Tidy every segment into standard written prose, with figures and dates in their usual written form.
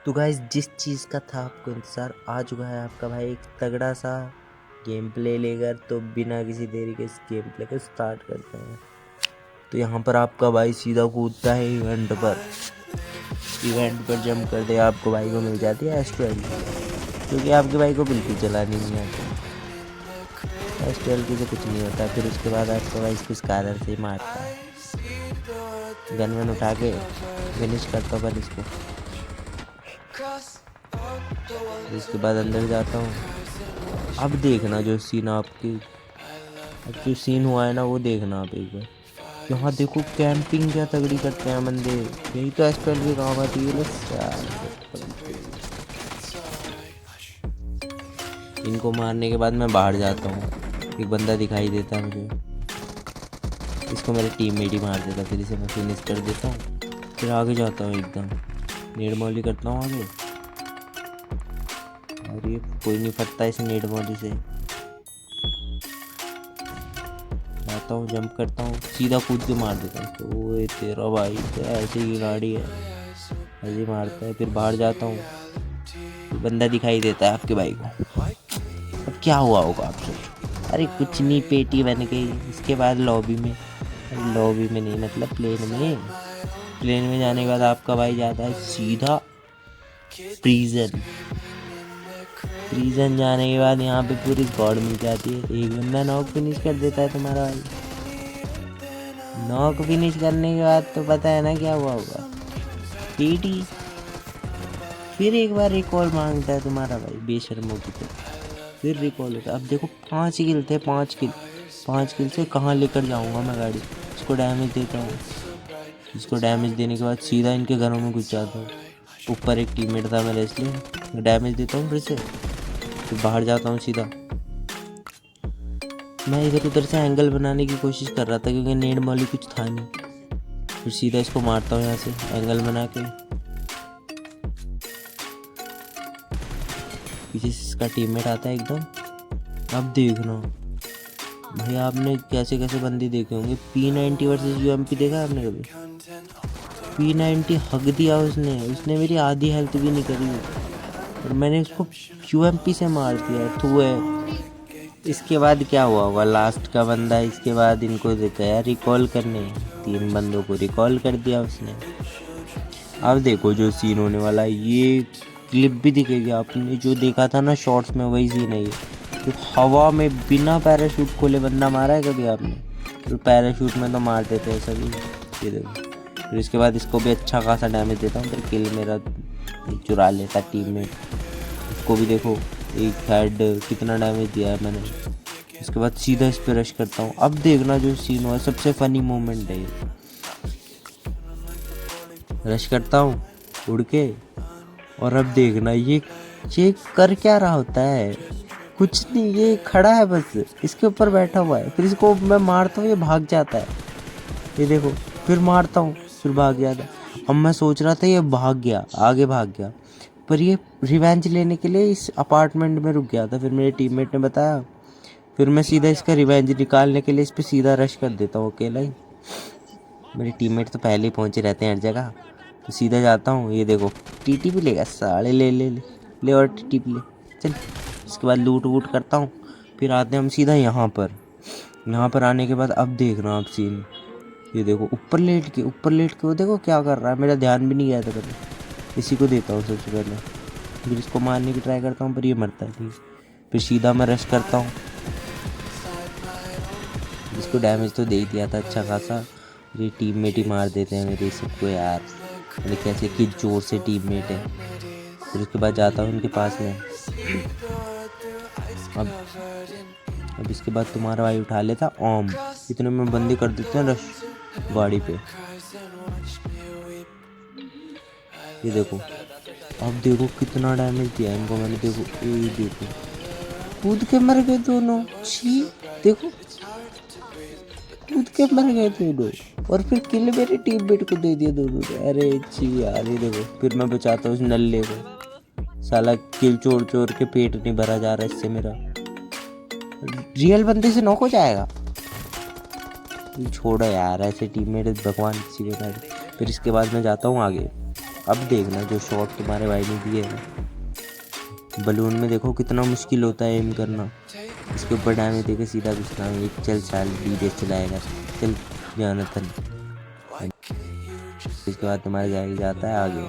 तो गाइस जिस चीज़ का था आपको इंतज़ार आ चुका है। आपका भाई एक तगड़ा सा गेम प्ले लेकर, तो बिना किसी देरी के इस गेम प्ले को स्टार्ट करते हैं। तो यहाँ पर आपका भाई सीधा कूदता है इवेंट पर। इवेंट पर जंप कर दे, आपको भाई को मिल जाती है S12, क्योंकि आपके भाई को बिल्कुल चलानी नहीं आती। S12 की से कुछ नहीं होता। फिर उसके बाद आपका भाई इसको स्कालर से ही मारता है। गन वन उठा के फिनिश करता हूँ पर इसको। इसके बाद अंदर जाता हूँ। अब देखना जो सीन आपकी अब जो सीन हुआ है ना, वो देखना आप एक बार। यहाँ देखो कैंपिंग क्या तगड़ी करते हैं बंदे। यही तो S12 की काम आती है यार। इनको मारने के बाद मैं बाहर जाता हूँ। एक बंदा दिखाई देता है मुझे, इसको मेरे टीममेट ही मार देता। फिर इसे मैं फिनिश कर देता हूँ। फिर आगे जाता हूँ, एकदम नेड मौली करता हूँ आगे। और ये कोई नहीं फटता इस नेड मौली से। आता हूँ, जंप करता हूँ, सीधा कूद के मार देता हूँ। तो ओए तेरा भाई तो ऐसे ही गाड़ी है, ऐसे ही मारता है। फिर बाहर जाता हूँ, बंदा दिखाई देता है आपके भाई को। अब क्या हुआ होगा आप सोचो। अरे कुछ नहीं, पेटी बन गई। इसके बाद लॉबी में नहीं, मतलब प्लेन में जाने के बाद आपका भाई जाता है सीधा प्रीजन जाने के बाद यहाँ पे पूरी स्क्वाड मिल जाती है। एक बंदा नॉक फिनिश कर देता है तुम्हारा भाई। नॉक फिनिश करने के बाद तो पता है ना क्या हुआ होगा। पीटी फिर एक बार रिकॉल मांगता है तुम्हारा भाई बेशर्मों की तरह। फिर रिकॉल होता है। अब देखो 5 किल थे, 5 किल से कहाँ लेकर जाऊँगा मैं गाड़ी। इसको डैमेज देता हूँ। इसको डैमेज देने के बाद सीधा इनके घरों में घुस जाता हूँ। ऊपर एक टीममेट था मेरा, इसलिए डैमेज देता हूँ फिर से। फिर बाहर जाता हूँ सीधा। मैं इधर उधर से एंगल बनाने की कोशिश कर रहा था, क्योंकि नेड मॉली कुछ था नहीं। फिर सीधा इसको मारता हूँ यहाँ से एंगल बना के। पीछे से इसका टीममेट आता है एकदम। अब देखना भाई, आपने कैसे कैसे बंदे देखे होंगे। P90 वर्सेस UMP देखा है आपने कभी? P90 हक दिया उसने मेरी आधी हेल्थ भी नहीं करी और मैंने उसको UMP से मार दिया। तो है इसके बाद क्या हुआ होगा, लास्ट का बंदा इसके बाद इनको गया रिकॉल करने। 3 बंदों को रिकॉल कर दिया उसने। अब देखो जो सीन होने वाला है, ये क्लिप भी दिखेगी। आपने जो देखा था ना शॉर्ट्स में, वही सीन है ये। तो हवा में बिना पैराशूट खोले बंदा मारा है कभी आपने? तो पैराशूट में तो मार देते हैं सभी। ये देखो। फिर इसके बाद इसको भी अच्छा खासा डैमेज देता हूँ। फिर किल मेरा चुरा लेता टीम में। इसको भी देखो, एक हेड कितना डैमेज दिया है मैंने। इसके बाद सीधा इस पर रश करता हूँ। अब देखना जो सीन हुआ, सबसे फनी मोमेंट है ये। रश करता हूँ उड़ के, और अब देखना ये कर क्या रहा होता है। कुछ नहीं, ये खड़ा है बस, इसके ऊपर बैठा हुआ है। फिर इसको मैं मारता हूँ, ये भाग जाता है। ये देखो, फिर मारता हूँ, फिर भाग जाता है। अब मैं सोच रहा था ये भाग गया, आगे भाग गया, पर ये रिवेंज लेने के लिए इस अपार्टमेंट में रुक गया था। फिर मेरे टीममेट ने बताया। फिर मैं सीधा इसका रिवेंज निकालने के लिए इस पर सीधा रश कर देता हूँ अकेला ही। मेरे टीममेट तो पहले ही पहुँचे रहते हैं हर जगह। तो सीधा जाता हूँ। ये देखो टीटी भी लेगा साले, ले और टीटी भी ले चल। इसके बाद लूट वूट करता हूँ। फिर आते हैं हम सीधा यहाँ पर आने के बाद अब देखना आप सीन। ये देखो ऊपर लेट के वो देखो क्या कर रहा है। मेरा ध्यान भी नहीं गया था पहले। इसी को देता हूँ सबसे पहले। फिर इसको मारने की ट्राई करता हूँ, पर ये मरता है ठीक। फिर सीधा मैं रश करता हूँ। इसको डैमेज तो दे ही दिया था अच्छा खासा। ये टीममेट ही मार देते हैं मेरे सबको यार। मैंने कैसे कि जोर से टीममेट है। फिर उसके बाद जाता हूँ उनके पास में। अब इसके बाद तुम्हारा भाई उठा लेता ओम। इतने में बंदी कर देते हैं रश गाड़ी पे। ये देखो, अब देखो कितना डैमेज दिया इनको मैंने। देखो ये देखो, कूद के मर गए दोनों। छी देखो, कूद के मर गए दोनों। और फिर किल मेरे टीममेट को दे दिया दोनों ने। अरे छी यार। ये देखो, फिर मैं बचाता हूँ उस नल्ले को। साला किल चोर के पेट नहीं भरा जा रहा इससे मेरा। रियल बंदे से नॉक हो जाएगा। छोड़ो यार, ऐसे टीममेट भगवान किसी के। फिर इसके बाद मैं जाता हूँ आगे। अब देखना जो शॉट तुम्हारे भाई ने दिए है बलून में, देखो कितना मुश्किल होता है एम करना। इसके ऊपर डैमेज देके सीधा घुसना है। एक चल चाल डीजे चलाएगा, चल जानतन। इसके बाद तुम्हारा जाएगा जाता है आगे।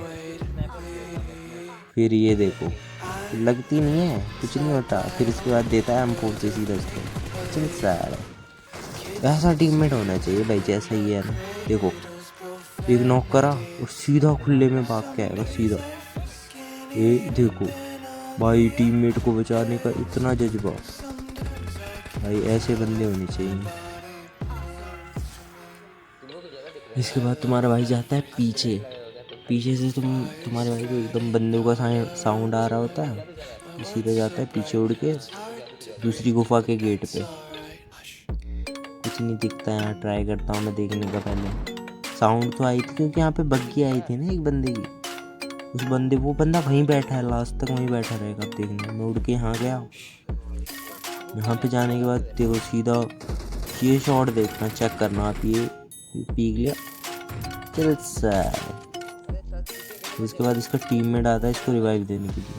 फिर ये देखो लगती नहीं है, कुछ नहीं होता। फिर इसके बाद देता है M4 से सीधा इसको। चल साला, ऐसा टीममेट होना चाहिए भाई जैसा ही है ना। देखो एक नॉक करा और सीधा खुले में भाग के आएगा सीधा। ये देखो भाई टीममेट को बचाने का इतना जज्बा, भाई ऐसे बंदे होने चाहिए। इसके बाद तुम्हारा भाई जाता है पीछे। पीछे से तुम्हारे भाई को एकदम बंदूक का साउंड आ रहा होता है, सीधा जाता है पीछे उड़ के दूसरी गुफा के गेट पे। कुछ नहीं दिखता है यहाँ, ट्राई करता हूँ मैं देखने का। पहले साउंड तो आई थी क्योंकि यहाँ पे बग्गी आई थी ना एक बंदे की। उस बंदे वो बंदा वहीं बैठा है, लास्ट तक वहीं बैठा रहेगा। अब देखना, मैं उड़ के यहाँ गया। यहाँ पे जाने के बाद देखो सीधा ये शॉट देखना, चेक करना आप। ये पीक लिया, चल सर। इसके बाद इसका टीममेट आता है इसको रिवाइव देने के लिए।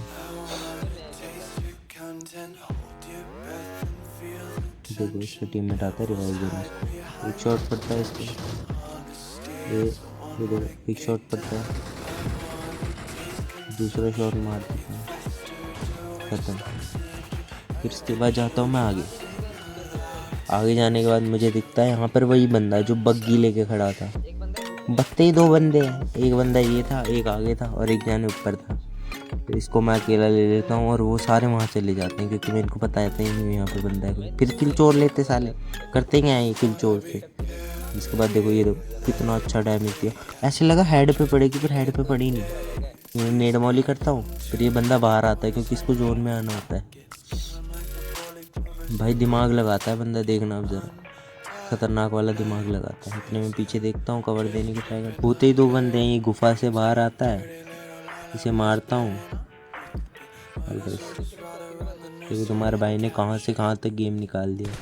देखो इसका टीममेट आता है रिवाइव देने इसको। एक शॉट पड़ता है इसको, ये देखो एक शॉट पड़ता है, दूसरा शॉट मार देता है, खत्म। फिर इसके बाद जाता हूँ मैं आगे। आगे जाने के बाद मुझे दिखता है यहाँ पर वही बंदा जो बग्गी लेके खड़ा था। बत्ते ही दो बंदे हैं, एक बंदा ये था, एक आगे था और एक जाने ऊपर था। तो इसको मैं अकेला ले लेता हूँ और वो सारे वहाँ चले जाते हैं क्योंकि मेरे को पता है नहीं यहाँ पे बंदा है कोई। फिर किल चोर लेते साले, करते क्या है ये किल चोर से। इसके बाद देखो ये देखो कितना अच्छा डैमेज दिया। ऐसे लगा हेड पे पड़ेगी पर हेड पे पड़ी नहीं। नेड मॉली करता हूँ, फिर ये बंदा बाहर आता है क्योंकि इसको जोन में आना होता है। भाई दिमाग लगाता है बंदा, देखना अब जरा, खतरनाक वाला दिमाग लगाता है। इतने में पीछे देखता हूँ, कवर देने की ट्राई करता। होते ही दो बंदे हैं, ये गुफा से बाहर आता है, इसे मारता हूँ। देखो तुम्हारे भाई ने कहाँ से कहाँ तक गेम निकाल दिया।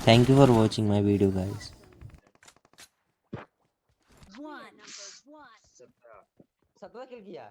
Thank you for watching my video guys. 17 किल किया।